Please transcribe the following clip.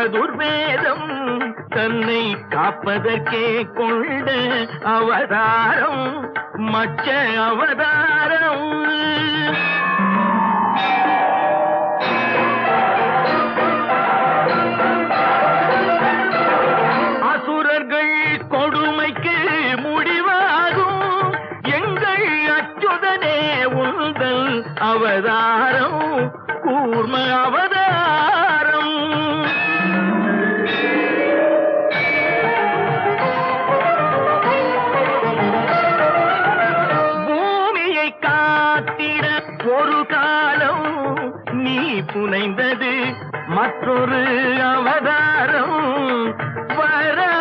சதுர்வேதம் தன்னை காப்பதற்கே கொண்ட அவதாரம் மச்ச அவதாரம். அசுரர்கள் கொடுமைக்கு முடிவாகும் எங்கள் அச்சுதனே உந்தல் அவதாரம் கூர்ம அவதாரம். பூமியை காத்திட ஒரு காலம் நீ புனைந்தது மற்றொரு அவதாரம். வரா